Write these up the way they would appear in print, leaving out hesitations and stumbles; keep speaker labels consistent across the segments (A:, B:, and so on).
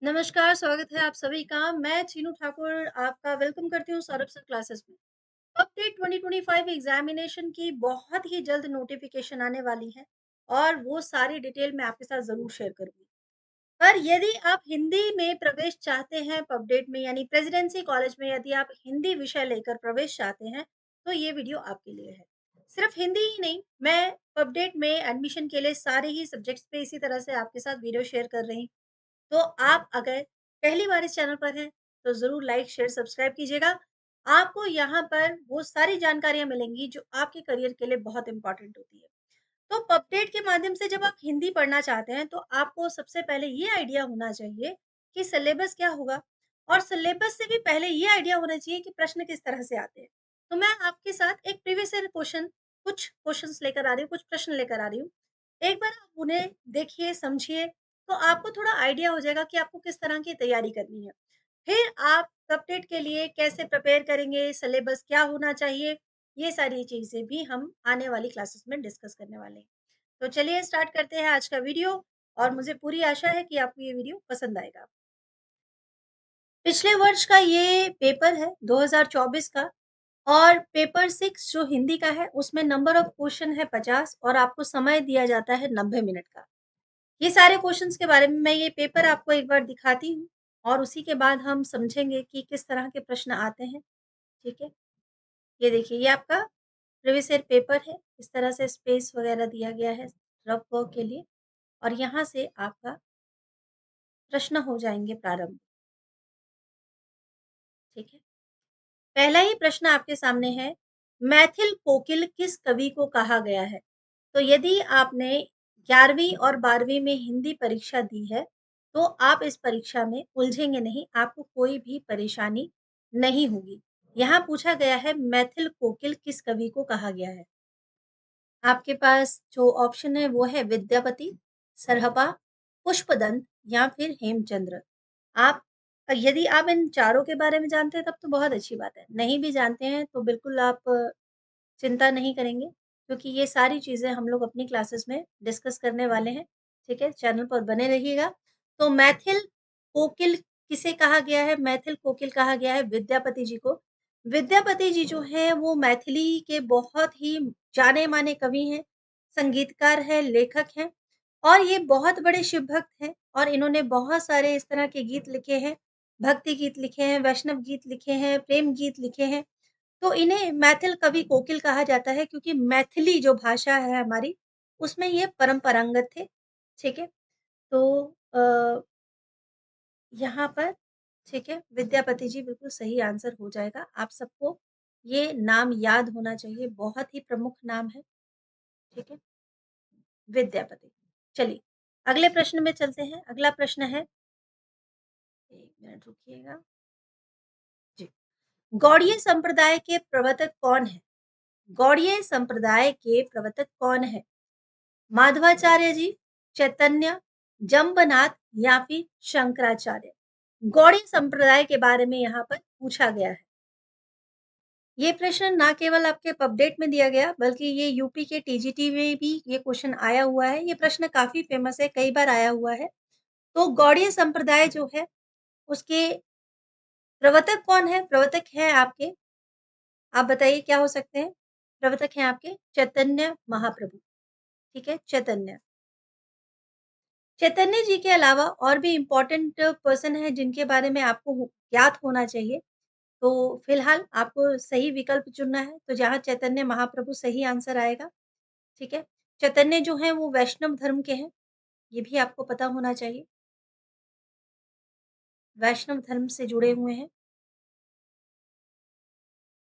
A: नमस्कार, स्वागत है आप सभी का। मैं चीनू ठाकुर आपका वेलकम करती हूँ सौरभ सर क्लासेस में। अपडेट 2025 एग्जामिनेशन की बहुत ही जल्द नोटिफिकेशन आने वाली है और वो सारी डिटेल मैं आपके साथ ज़रूर शेयर करूँगी। पर यदि आप हिंदी में प्रवेश चाहते हैं अपडेट में यानी प्रेसिडेंसी कॉलेज में यदि आप हिंदी विषय लेकर प्रवेश चाहते हैं, तो ये वीडियो आपके लिए है। सिर्फ हिंदी ही नहीं, मैं अपडेट में एडमिशन के लिए सारे ही सब्जेक्ट्स पे इसी तरह से आपके साथ वीडियो शेयर कर रही हूँ। तो आप अगर पहली बार इस चैनल पर हैं, तो ज़रूर लाइक, शेयर, सब्सक्राइब कीजिएगा। आपको यहाँ पर वो सारी जानकारियाँ मिलेंगी जो आपके करियर के लिए बहुत इम्पोर्टेंट होती है। तो पबडेट के माध्यम से जब आप हिंदी पढ़ना चाहते हैं, तो आपको सबसे पहले ये आइडिया होना चाहिए कि सिलेबस क्या होगा और सिलेबस से भी पहले ये आइडिया होना चाहिए कि प्रश्न किस तरह से आते हैं। तो मैं आपके साथ एक प्रीवियस ईयर क्वेश्चन कुछ क्वेश्चंस लेकर आ रही हूँ, कुछ प्रश्न लेकर आ रही हूँ। एक बार आप उन्हें देखिए, समझिए, तो आपको थोड़ा आइडिया हो जाएगा कि आपको किस तरह की तैयारी करनी है। फिर आप अपडेट के लिए कैसे प्रिपेयर करेंगे, सिलेबस क्या होना चाहिए, ये सारी चीज़ें भी हम आने वाली क्लासेस में डिस्कस करने वाले हैं। तो चलिए स्टार्ट करते हैं आज का वीडियो और मुझे पूरी आशा है कि आपको ये वीडियो पसंद आएगा। पिछले वर्ष का ये पेपर है 2024 का और पेपर 6 जो हिंदी का है उसमें नंबर ऑफ क्वेश्चन है 50 और आपको समय दिया जाता है 90 मिनट का। ये सारे क्वेश्चन्स के बारे में मैं ये पेपर आपको एक बार दिखाती हूँ और उसी के बाद हम समझेंगे कि किस तरह के प्रश्न आते हैं, ठीक है? ये देखिए, ये आपका प्रीवियस ईयर पेपर है। इस तरह से स्पेस वगैरह दिया गया है रफ वर्क के लिए और यहाँ से आपका प्रश्न हो जाएँगे प्रारंभ, ठीक है? पहला ही प्रश्न आपके सामने है, मैथिल कोकिल किस कवि को कहा गया है? तो यदि आपने 11वीं और 12वीं में हिंदी परीक्षा दी है, तो आप इस परीक्षा में उलझेंगे नहीं, आपको कोई भी परेशानी नहीं होगी। यहाँ पूछा गया है मैथिल कोकिल किस कवि को कहा गया है? आपके पास जो ऑप्शन है वो है विद्यापति, सरहपा, पुष्पदंत या फिर हेमचंद्र। आप यदि आप इन चारों के बारे में जानते हैं तब तो बहुत अच्छी बात है। नहीं भी जानते हैं तो बिल्कुल आप चिंता नहीं करेंगे क्योंकि ये सारी चीज़ें हम लोग अपनी क्लासेस में डिस्कस करने वाले हैं, ठीक है? चैनल पर बने रहिएगा। तो मैथिल कोकिल किसे कहा गया है? मैथिल कोकिल कहा गया है विद्यापति जी को। विद्यापति जी जो हैं वो मैथिली के बहुत ही जाने-माने कवि हैं, संगीतकार हैं, लेखक हैं और ये बहुत बड़े शिव भक्त हैं और इन्होंने बहुत सारे इस तरह के गीत लिखे हैं, भक्ति गीत लिखे हैं, वैष्णव गीत लिखे हैं, प्रेम गीत लिखे हैं। तो इन्हें मैथिल कवि कोकिल कहा जाता है क्योंकि मैथिली जो भाषा है हमारी, उसमें ये परंपरागत थे, ठीक है? तो अ, यहाँ पर ठीक है, विद्यापति जी बिल्कुल सही आंसर हो जाएगा। आप सबको ये नाम याद होना चाहिए, बहुत ही प्रमुख नाम है, ठीक है? विद्यापति। चलिए, अगले प्रश्न में चलते हैं। अगला प्रश्न है 1 मिनट रुकिएगा। जी, गौड़ीय संप्रदाय के प्रवर्तक कौन हैं? गौड़ीय संप्रदाय के प्रवर्तक कौन हैं? माधवाचार्य जी, चैतन्य, जम्बनाथ या फिर शंकराचार्य। गौड़ीय संप्रदाय के बारे में यहाँ पर पूछा गया है। ये प्रश्न ना केवल आपके अपडेट में दिया गया बल्कि ये यूपी के टीजीटी में भी ये क्वेश्चन आया हुआ है। ये प्रश्न काफी फेमस है, कई बार आया हुआ है। तो गौड़ीय संप्रदाय जो है उसके प्रवर्तक कौन है? प्रवर्तक हैं आपके, आप बताइए क्या हो सकते हैं? प्रवर्तक हैं आपके चैतन्य महाप्रभु, ठीक है? चैतन्य। चैतन्य जी के अलावा और भी इम्पोर्टेंट पर्सन हैं जिनके बारे में आपको ज्ञात होना चाहिए। तो फिलहाल आपको सही विकल्प चुनना है, तो जहाँ चैतन्य महाप्रभु सही आंसर आएगा, ठीक है? चैतन्य जो हैं वो वैष्णव धर्म के हैं, ये भी आपको पता होना चाहिए। वैष्णव धर्म से जुड़े हुए हैं,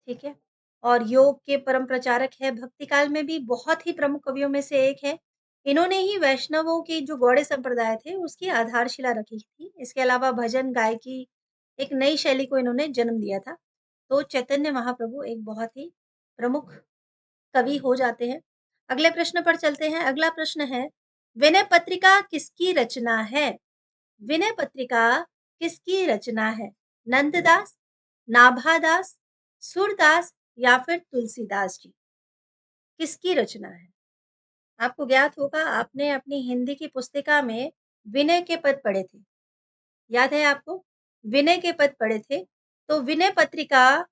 A: ठीक है? और योग के परम प्रचारक हैं, भक्ति काल में भी बहुत ही प्रमुख कवियों में से एक हैं। इन्होंने ही वैष्णवों की जो गौड़िय संप्रदाय थे, उसकी आधारशिला रखी थी। इसके अलावा भजन, गायकी, एक नई शैली को इन्होंने जन्म दिया था। तो चैतन्य महाप्रभु एक बहुत ही प्रमुख कवि हो जाते हैं। अगले प्रश्न पर चलते हैं। अगला प्रश्न है, विनय पत्रिका किसकी रचना है? विनय पत्रिका किसकी रचना है? नंददास, नाभादास, सूरदास या फिर तुलसीदास जी? किसकी रचना है? आपको ज्ञात होगा आपने अपनी हिंदी की पुस्तिका में विनय के पद पढ़े थे। याद है आपको? विनय के पद पढ़े थे। तो विनय पत्रिका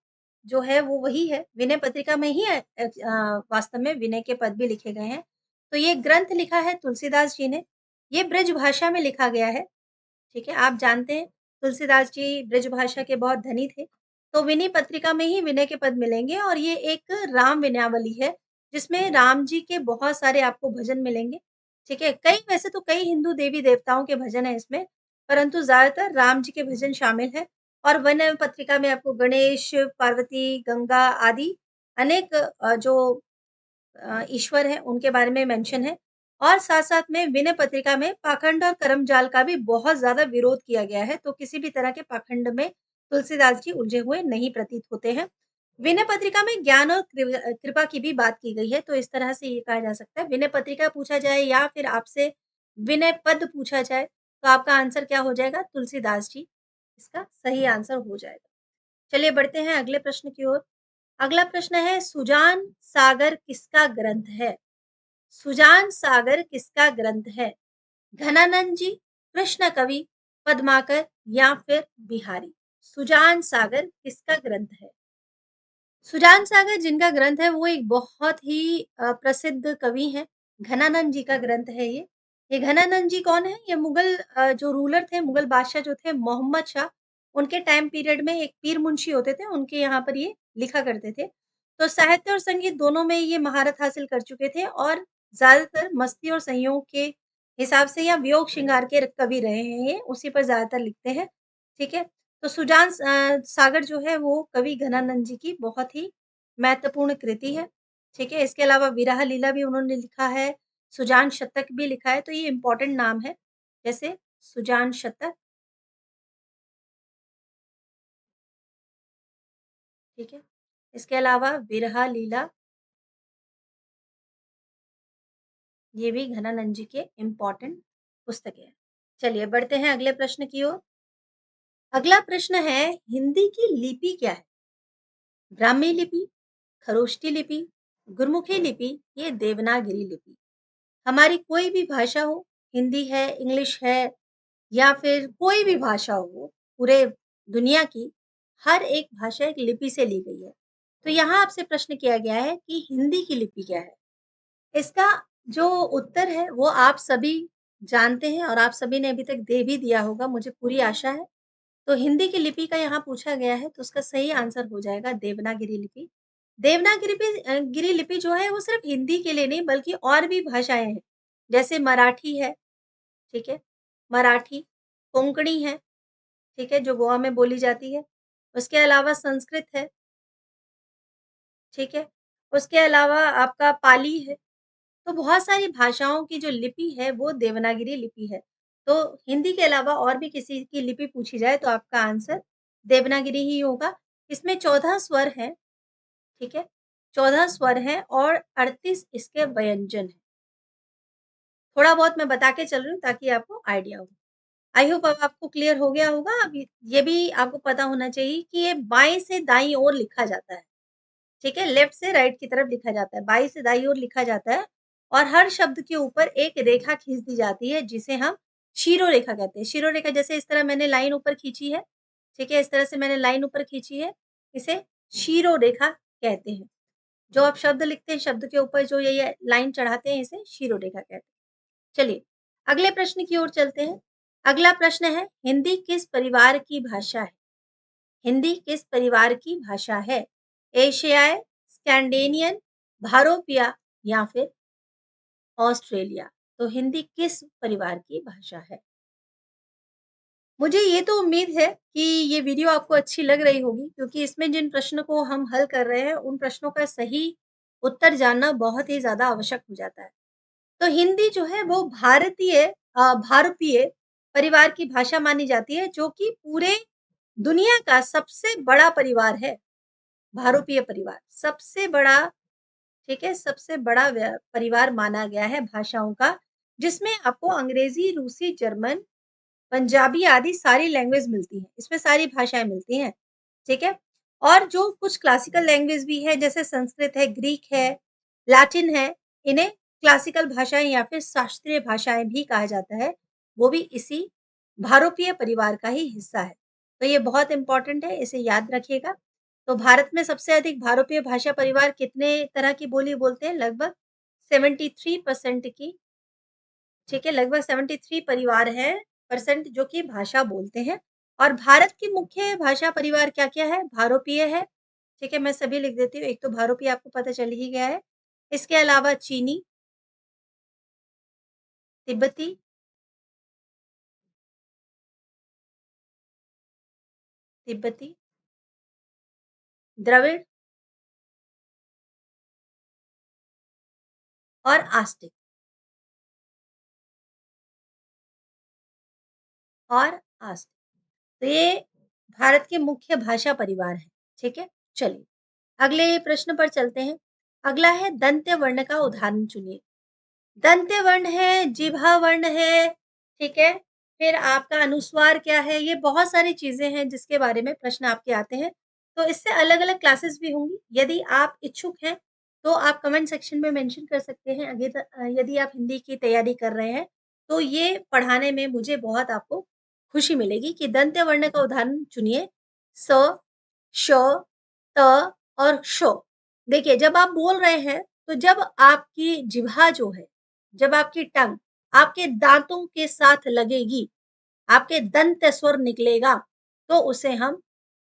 A: जो है वो वही है, विनय पत्रिका में ही वास्तव में विनय के पद भी लिखे गए हैं। तो ये ग्रंथ लिखा है तुलसीदास जी ने, ये ब्रज भाषा में लिखा गया है, ठीक है? आप जानते हैं तुलसीदास जी ब्रज भाषा के बहुत धनी थे, तो विनय पत्रिका में ही विनय के पद मिलेंगे और ये एक राम विनयावली है, जिसमें राम जी के बहुत सारे आपको भजन मिलेंगे, ठीक है? कई वैसे तो कई हिंदू देवी-देवताओं के भजन हैं इसमें, परंतु ज़्यादातर राम जी के भजन शामिल हैं और विनय पत्रिका में आपको गणेश, पार्वती, गंगा आदि अनेक जो ईश्वर हैं, उनके बारे में मेंशन है और साथ-साथ में विनय पत्रिका में पाखंड और कर्मजाल का भी बहुत ज़्यादा विरोध किया गया है, तो किसी भी तरह के पाखंड में तुलसीदास जी उलझे हुए नहीं प्रतीत होते हैं। विनय पत्रिका में ज्ञान और कृपा की भी बात की गई है, तो इस तरह से ये कहा जा सकता है। विनय पत्रिका पूछा जाए या फिर आपसे विनय पद पूछा जाए, तो आपका आंसर क्या हो जाएगा? तुलसीदास जी, इसका सही आंसर हो जाएगा। चलिए बढ़ते हैं अगले प्रश्न की ओर। अगला प्रश्न है सुजान सागर किसका ग्रंथ है? सुजान सागर किसका ग्रंथ है? घनानंद जी, कृष्ण कवि, पद्माकर या फिर बिहारी? सुजान सागर किसका ग्रंथ है? सुजान सागर जिनका ग्रंथ है वो एक बहुत ही प्रसिद्ध कवि हैं। घनानंद जी का ग्रंथ है ये। ये घनानंद जी कौन है? ये मुगल जो रूलर थे, मुगल बादशाह जो थे मोहम्मद शाह, उनके टाइम पीरियड में एक पीर मुंशी होते थे, उनके यहाँ पर ये लिखा करते थे। तो साहित्य और संगीत दोनों में ये महारत हासिल कर चुके थे और ज़्यादातर मस्ती और संयोग के हिसाब से या वियोग श्रृंगार के कवि रहे हैं ये, उसी पर ज़्यादातर लिखते हैं, ठीक है? तो सुजान सागर जो है वो कवि घनानंद जी की बहुत ही महत्वपूर्ण कृति है, ठीक है? इसके अलावा विरह लीला भी उन्होंने लिखा है, सुजान शतक भी लिखा है, तो ये इम्पोर्टेंट नाम है, जैसे सुजान शतक, ठीक है? इसके अलावा विरह लीला, ये भी घनानंद जी के इम्पोर्टेंट पुस्तकें हैं। चलिए बढ़ते हैं अगले प्रश्न की ओर। अगला प्रश्न है हिंदी की लिपि क्या है? ब्राह्मी लिपि, खरोष्ठी लिपि, गुरमुखी लिपि, ये देवनागरी लिपि। हमारी कोई भी भाषा हो, हिंदी है, इंग्लिश है या फिर कोई भी भाषा हो पूरे दुनिया की, हर एक भाषा एक लिपि से ली गई है। तो यहाँ आपसे प्रश्न किया गया है कि हिंदी की लिपि क्या है? इसका जो उत्तर है वो आप सभी जानते हैं और आप सभी ने अभी तक दे भी दिया होगा, मुझे पूरी आशा है। तो हिंदी की लिपि का यहाँ पूछा गया है, तो उसका सही आंसर हो जाएगा देवनागरी लिपि। गिरी लिपि जो है वो सिर्फ़ हिंदी के लिए नहीं बल्कि और भी भाषाएँ हैं। जैसे मराठी है, ठीक है? मराठी, कोंकणी है, ठीक है? जो गोवा में बोली जाती है। उसके अलावा संस्कृत है, ठीक है? उसके अलावा आपका पाली है। तो बहुत सारी भाषाओं की जो लिपि है वो देवनागरी लिपि है। तो हिंदी के अलावा और भी किसी की लिपि पूछी जाए तो आपका आंसर देवनागरी ही होगा। इसमें 14 स्वर हैं, ठीक है? 14 स्वर हैं और 38 इसके व्यंजन हैं। थोड़ा बहुत मैं बता के चल रही हूँ ताकि आपको आइडिया हो। आई होप अब आपको क्लियर हो गया होगा। अब ये भी आपको पता होना चाहिए कि ये बाएँ से दाईं ओर लिखा जाता है। ठीक है? लेफ्ट से राइट की तरफ लिखा जाता है, बाईं से दाईं ओर लिखा जाता है और हर शब्द के ऊपर एक रेखा खींच दी जाती है जिसे हम शिरोरेखा कहते हैं। शिरोरेखा जैसे इस तरह मैंने लाइन ऊपर खींची है, ठीक है? इस तरह से मैंने लाइन ऊपर खींची है, इसे शिरोरेखा कहते हैं। जो आप शब्द लिखते हैं, शब्द के ऊपर जो ये लाइन चढ़ाते हैं इसे शिरोरेखा कहते हैं। चलिए, अगले प्रश्न की ओर चलते हैं। अगला प्रश्न है हिंदी किस परिवार की भाषा है? हिंदी किस परिवार की भाषा है? एशियाई, स्कैंडेनियन, भारोपिया या फिर ऑस्ट्रेलिया? तो हिंदी किस परिवार की भाषा है? मुझे ये तो उम्मीद है कि ये वीडियो आपको अच्छी लग रही होगी क्योंकि इसमें जिन प्रश्नों को हम हल कर रहे हैं, उन प्रश्नों का सही उत्तर जानना बहुत ही ज़्यादा आवश्यक हो जाता है। तो हिंदी जो है वो भारतीय परिवार की भाषा मानी जाती है जो कि पूरे दुनिया का सबसे बड़ा परिवार है। भारोपीय परिवार सबसे बड़ा, ठीक है? सबसे बड़ा परिवार माना गया है भाषाओं का, जिसमें आपको अंग्रेजी, रूसी, जर्मन, पंजाबी आदि सारी लैंग्वेज मिलती हैं। इसमें सारी भाषाएँ मिलती हैं, ठीक है? और जो कुछ क्लासिकल लैंग्वेज भी है जैसे संस्कृत है, ग्रीक है, लैटिन है, इन्हें क्लासिकल भाषाएँ या फिर शास्त्रीय भाषाएँ भी कहा जाता है। वो भी इसी भारोपीय परिवार का ही हिस्सा है। तो ये बहुत इंपॉर्टेंट है, इसे याद रखिएगा। तो भारत में सबसे अधिक भारोपीय भाषा परिवार कितने तरह की बोली बोलते हैं? लगभग 73% की, ठीक है, लगभग 73 परिवार है परसेंट जो कि भाषा बोलते हैं। और भारत की मुख्य भाषा परिवार क्या-क्या है? भारोपीय है, ठीक है, मैं सभी लिख देती हूँ। एक तो भारोपीय आपको पता चल ही गया है। इसके अलावा चीनी, तिब्बती, तिब्बती, द्रविड़ और आस्तिक और आस्तिक। तो ये भारत के मुख्य भाषा परिवार हैं, ठीक है? चलिए, अगले प्रश्न पर चलते हैं। अगला है दंत्य वर्ण का उदाहरण चुनिए। दंत्य वर्ण है, जिह्वा वर्ण है, ठीक है? फिर आपका अनुस्वार क्या है? ये बहुत सारी चीज़ें हैं जिसके बारे में प्रश्न आपके आते हैं। तो इससे अलग-अलग क्लासेस भी होंगी। यदि आप इच्छुक हैं, तो आप कमेंट सेक्शन में मेंशन कर सकते हैं। यदि आप हिंदी की तैयारी कर रहे हैं, तो ये पढ़ाने में मुझे बहुत आपको खुशी मिलेगी कि दंत्य वर्ण का उदाहरण चुनिए। स, श, त और श। देखिए, जब आप बोल रहे हैं, तो जब आपकी जिह्वा जो है, जब आपकी टंग आपके दाँतों के साथ लगेगी, आपके दंत स्वर निकलेगा, तो उसे हम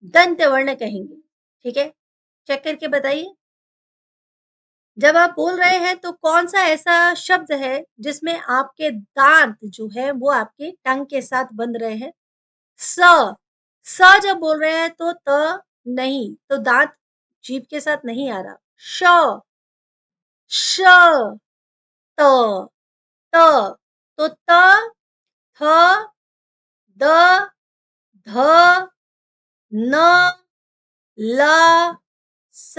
A: दंत्य वर्ण कहेंगे, ठीक है? चेक करके बताइए। जब आप बोल रहे हैं तो कौन-सा ऐसा शब्द है जिसमें आपके दाँत जो है वो आपके टंग के साथ बंध रहे हैं? स, स जब बोल रहे हैं तो त नहीं, तो दाँत जीभ के साथ नहीं आ रहा। श, श, त, त, तो त, थ, द, ध, न, ल, स,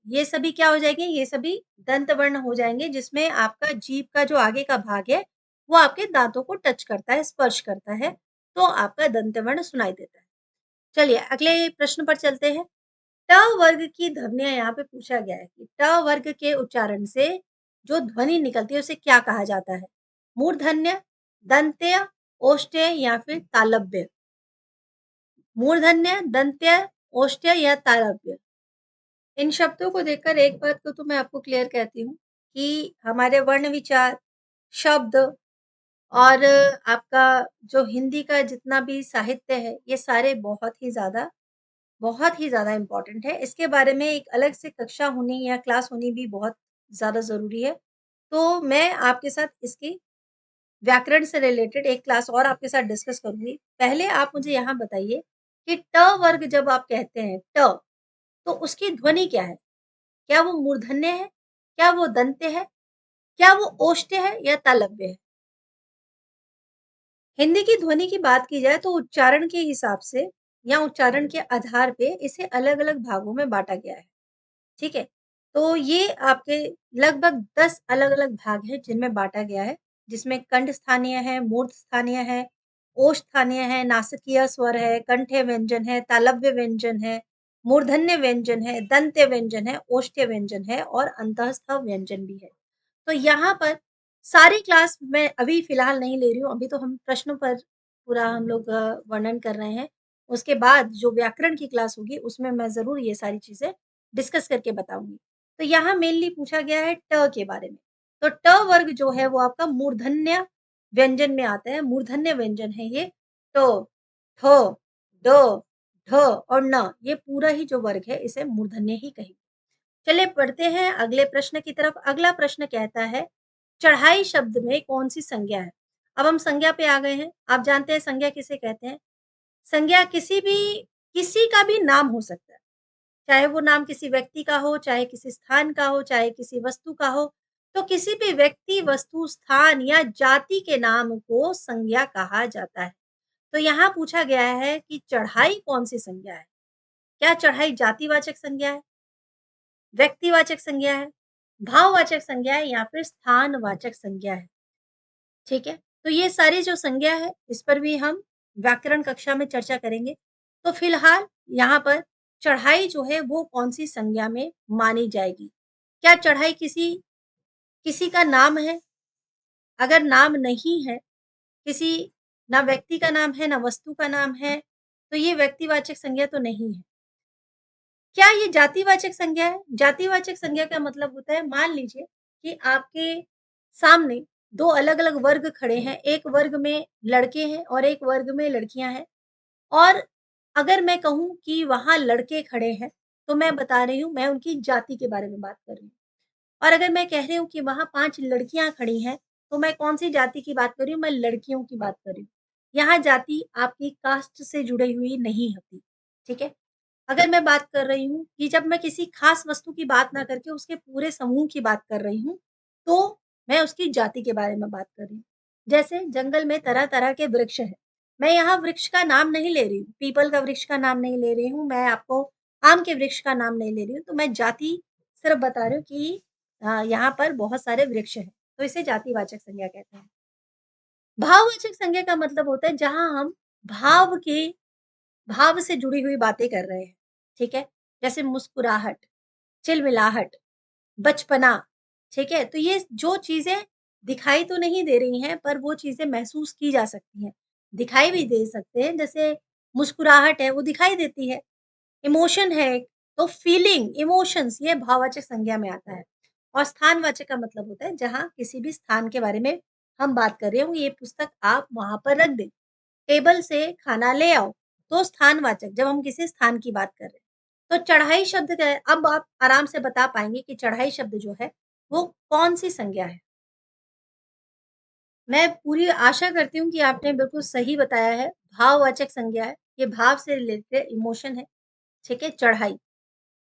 A: ये सभी क्या हो जाएँगे? ये सभी दंत वर्ण हो जाएँगे जिसमें आपका जीभ का जो आगे का भाग है, वो आपके दाँतों को टच करता है, स्पर्श करता है, तो आपका दंत वर्ण सुनाई देता है। चलिए अगले प्रश्न पर चलते हैं। ट वर्ग की ध्वनियाँ यहाँ पे पूछा गया है कि ट वर्ग के उच्चारण से जो ध्वनि निकलती है उसे क्या कहा जाता है? मूर्धन्य, दंत्य, ओष्ठ्य या फिर तालव्य? मूर्धन्य, दंत्य, ओष्ठ्य या तालव्य? इन शब्दों को देखकर एक बात को तो मैं आपको क्लियर कहती हूँ कि हमारे वर्ण विचार, शब्द और आपका जो हिंदी का जितना भी साहित्य है, ये सारे बहुत ही ज़्यादा इम्पोर्टेंट है। इसके बारे में एक अलग से कक्षा होनी या क्लास होनी भी बहुत ज़्यादा ज़रूरी है। तो मैं आपके साथ इसकी व्याकरण से रिलेटेड एक क्लास और आपके साथ डिस्कस करूँगी। पहले आप मुझे यहाँ बताइए कि ट वर्ग जब आप कहते हैं ट, तो उसकी ध्वनि क्या है? क्या वो मूर्धन्य है? क्या वो दंत्य है? क्या वो ओष्ठ्य है या तालव्य है? हिंदी की ध्वनि की बात की जाए तो उच्चारण के हिसाब से या उच्चारण के आधार पे इसे अलग-अलग भागों में बाँटा गया है। ठीक है? तो ये आपके लगभग 10 अलग-अलग भाग हैं जिनमें बाँटा गया है, जिसमें कंठ स्थानीय है, मूर्ध स्थानीय है, ओष्ठ स्थानीय है, नासिकीय स्वर है, कंठ्य व्यंजन है, तालव्य व्यंजन है, मूर्धन्य व्यंजन है, दंत्य व्यंजन है, ओष्ठ्य व्यंजन है और अंतःस्थ व्यंजन भी है। तो यहाँ पर सारी क्लास मैं अभी फ़िलहाल नहीं ले रही हूँ, अभी तो हम प्रश्नों पर पूरा हम लोग वर्णन कर रहे हैं। उसके बाद जो व्याकरण की क्लास होगी, उसमें मैं ज़रूर ये सारी चीज़ें डिस्कस करके बताऊँगी। तो यहाँ मेनली पूछा गया है ट के बारे में। तो ट वर्ग जो है वो आपका मूर्धन्य व्यंजन में आता है, मूर्धन्य व्यंजन है ये। ट, ठ, ड, ढ और न, ये पूरा ही जो वर्ग है इसे मूर्धन्य ही कहेंगे। चलिए बढ़ते हैं अगले प्रश्न की तरफ। अगला प्रश्न कहता है, चढ़ाई शब्द में कौन-सी संज्ञा है? अब हम संज्ञा पे आ गए हैं। आप जानते हैं संज्ञा किसे कहते हैं? संज्ञा किसी का भी नाम हो सकता है। चाहे वो नाम किसी व्यक्ति का हो, चाहे किसी स्थान का हो, चाहे किसी वस्तु का हो। तो किसी भी व्यक्ति, वस्तु, स्थान या जाति के नाम को संज्ञा कहा जाता है। तो यहाँ पूछा गया है कि चढ़ाई कौन-सी संज्ञा है? क्या चढ़ाई जातिवाचक संज्ञा है, व्यक्तिवाचक संज्ञा है, भाववाचक संज्ञा है या फिर स्थानवाचक संज्ञा है? ठीक है? तो ये सारी जो संज्ञा है, इस पर भी हम व्याकरण कक्षा में चर्चा करेंगे। तो फिलहाल यहाँ पर चढ़ाई जो है वो कौन-सी संज्ञा में मानी जाएगी? क्या चढ़ाई किसी किसी का नाम है? अगर नाम नहीं है, किसी ना व्यक्ति का नाम है, ना वस्तु का नाम है, तो ये व्यक्तिवाचक संज्ञा तो नहीं है। क्या ये जातिवाचक संज्ञा है? जातिवाचक संज्ञा का मतलब होता है, मान लीजिए कि आपके सामने 2 अलग-अलग वर्ग खड़े हैं, एक वर्ग में लड़के हैं और एक वर्ग में लड़कियाँ हैं, और अगर मैं कहूँ कि वहाँ लड़के खड़े हैं, तो मैं बता रही हूँ, मैं उनकी जाति के बारे में बात कर रही हूँ। और अगर मैं कह रही हूँ कि वहाँ 5 लड़कियाँ खड़ी हैं, तो मैं कौन-सी जाति की बात कर रही हूँ? मैं लड़कियों की बात कर रही हूँ। यहाँ जाति आपकी कास्ट से जुड़ी हुई नहीं होती, ठीक है? अगर मैं बात कर रही हूँ कि जब मैं किसी खास वस्तु की बात ना करके उसके पूरे समूह की बात कर रही हूँ, तो मैं उसकी जाति के बारे में बात कर रही हूँ। जैसे जंगल में तरह-तरह के वृक्ष हैं। मैं यहाँ वृक्ष का नाम नहीं ले रही हूँ, पीपल का वृक्ष का नाम नहीं ले रही हूँ, मैं आपको आम के वृक्ष का नाम नहीं ले रही हूँ, तो मैं जाति सिर्फ़ बता रही हूँ कि यहाँ पर बहुत सारे वृक्ष हैं, तो इसे जातिवाचक संज्ञा कहते हैं। भाववाचक संज्ञा का मतलब होता है जहाँ हम भाव के भाव से जुड़ी हुई बातें कर रहे हैं, ठीक है? जैसे मुस्कुराहट, चिलमिलाहट, बचपना, ठीक है? तो ये जो चीज़ें दिखाई तो नहीं दे रही हैं, पर वो चीज़ें महसूस की जा सकती हैं। दिखाई भी दे सकते हैं, जैसे मुस्कुराहट है, वो दिखाई देती है। इमोशन है एक, तो फीलिंग, इमोशंस ये भाववाचक संज्ञा में आता है। और स्थानवाचक का मतलब होता है जहाँ किसी भी स्थान के बारे में हम बात कर रहे हो, ये पुस्तक आप वहाँ पर रख दें। टेबल से खाना ले आओ, तो स्थानवाचक जब हम किसी स्थान की बात कर रहे हैं। तो चढ़ाई शब्द क्या है? अब आप आराम से बता पाएँगे कि चढ़ाई शब्द जो है, वो कौन-सी संज्ञा है? मैं पूरी आशा करती हूँ कि आपने बिल्कुल सही बताया है, भाववाचक संज्ञा है, ये भाव से रिलेटेड इमोशन है, ठीक है? चढ़ाई,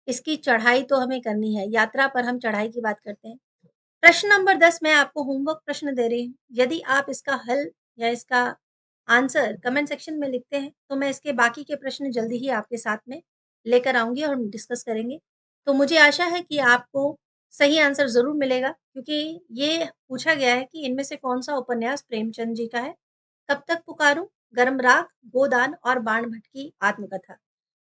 A: इसकी चढ़ाई तो हमें करनी है, यात्रा पर हम चढ़ाई की बात करते हैं। प्रश्न नंबर 10 मैं आपको होमवर्क प्रश्न दे रही हूँ। यदि आप इसका हल या इसका आंसर कमेंट सेक्शन में लिखते हैं, तो मैं इसके बाकी के प्रश्न जल्दी ही आपके साथ में लेकर आऊँगी और हम डिस्कस करेंगे। तो मुझे आशा है कि आपको सही आंसर ज़रूर मिलेगा, क्योंकि ये पूछा गया है कि इनमें से कौन-सा उपन्यास प्रेमचंद जी का है? कब तक पुकारूँ, गर्म राख, गोदान और बाण भट्ट की आत्मकथा।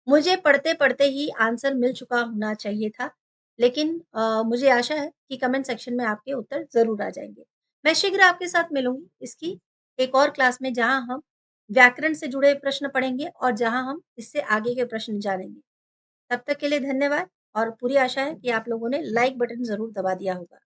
A: मुझे पढ़ते-पढ़ते ही आंसर मिल चुका होना चाहिए था, लेकिन मुझे आशा है कि कमेंट सेक्शन में आपके उत्तर ज़रूर आ जाएँगे। मैं शीघ्र आपके साथ मिलूँगी इसकी एक और क्लास में, जहाँ हम व्याकरण से जुड़े प्रश्न पढ़ेंगे और जहाँ हम इससे आगे के प्रश्न जानेंगे। तब तक के लिए धन्यवाद, और पूरी आशा है कि आप लोगों ने लाइक बटन ज़रूर दबा दिया होगा।